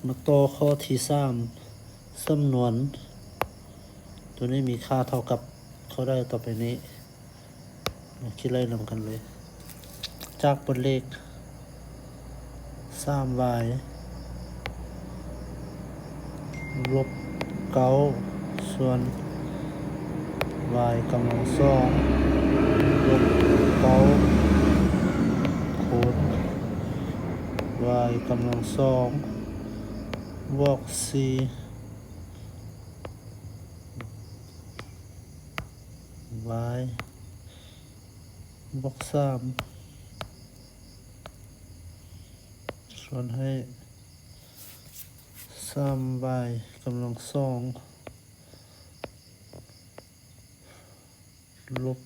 มาต่อข้อที่สำนวนตัวนี้มีค่าเท่ากับเขาได้ต่อไปนี้มาคิดไล่นำกันเลยจากบทเลข 3y ลบ9ส่วน y กำลังสองลบ9คูณ y กำลังสองบวก4y บวก3ส่วนให้ 3y กำลังสองลบ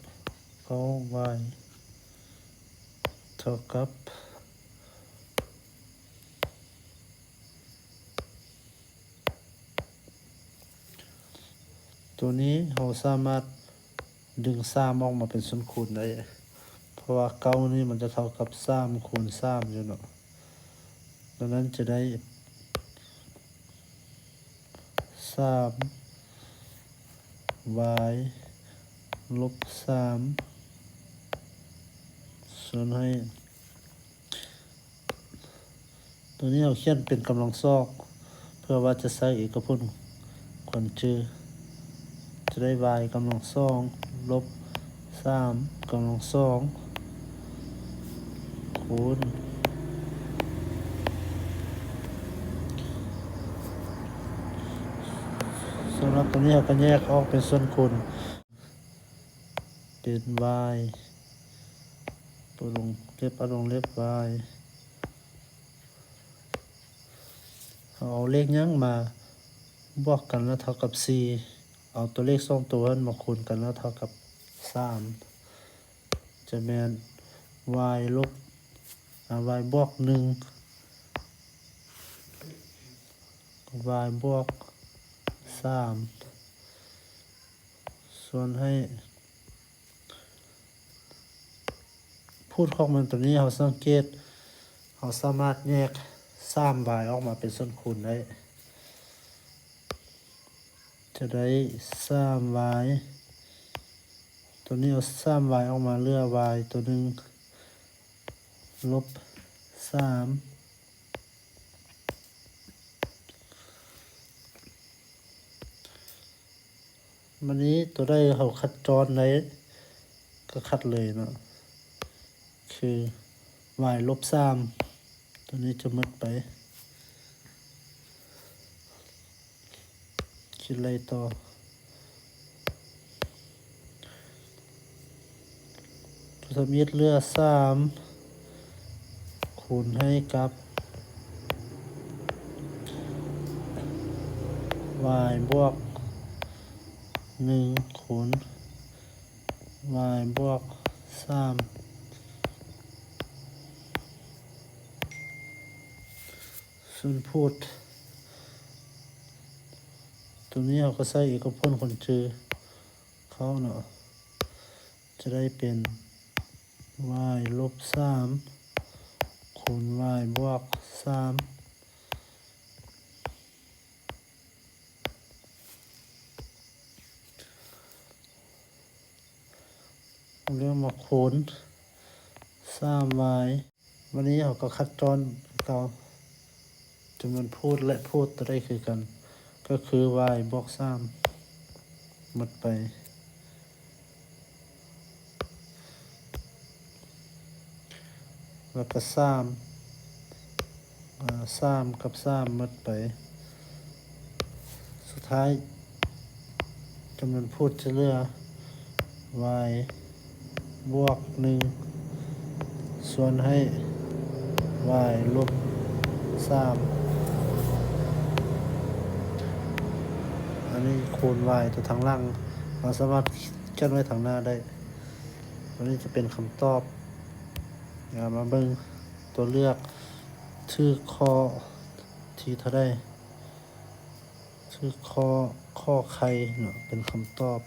9y เท่ากับตัวนี้เราสามารถดึง3ออกมาเป็นส่วนคูณได้เพราะว่า9นี่มันจะเท่ากับ3คูณ3อยู่เนาะดังนั้นจะได้3y ลบ3ส่วนให้ตัวนี้เราเขียนเป็นกำลังสองเพื่อว่าจะใช้เอกพจน์ควรชื่อจะได้ y กำลังสองลบ3กำลังสองคูณสำหรับตัวนี้เราก็แยกออกเป็นส่วนคูณเป็น y ตัวลงเล็บเอาลงเล็บ y เอาเลขยังมาบวกกันแล้วเท่ากับ4เอาตัวเลข2ตัวนั้นมาคูณกันแล้วเท่ากับ3จะแม่น y ลบy บวก1 y บวก3ส่วนให้พูดของมันตัวนี้เราสังเกตเราสามารถแยก3y ออกมาเป็นส่วนคูณได้จะได้ 3y ตัวนี้เอา 3y ออกมาเหลือ y ตัวหนึ่งลบ3วันนี้ตัวได้เขาคัดจรได้ก็คัดเลยเนาะคือ y ลบ3ตัวนี้จะหมดไปคิดอะไรต่อสมมติเหลือ3คูณให้กับ y บวก1คูณ y บวก3ส่วนพูดตัวนี้เราก็ใส่เอกพจน์คนชื่อเขาเนาะจะได้เป็น y ลบ3คูณ y บวก3เรื่องมาคูณ 3y วันนี้เราก็คัดจรเราจำนวนพูดและพูดตัวได้คือกันก็คือ y บวก3หมดไปแล้วก็3กับ3หมดไปสุดท้ายจำนวนพูดจะเหลือ y บวก1ส่วนให้ y ลบ3อันนี้คูณ y ตัวทางล่างเราสามารถเขียนไว้ทางหน้าได้อันนี้จะเป็นคำตอบมาเบิ่งตัวเลือกชื่อข้อที่เท่าใดชื่อข้อไข่เนาะเป็นคำตอบ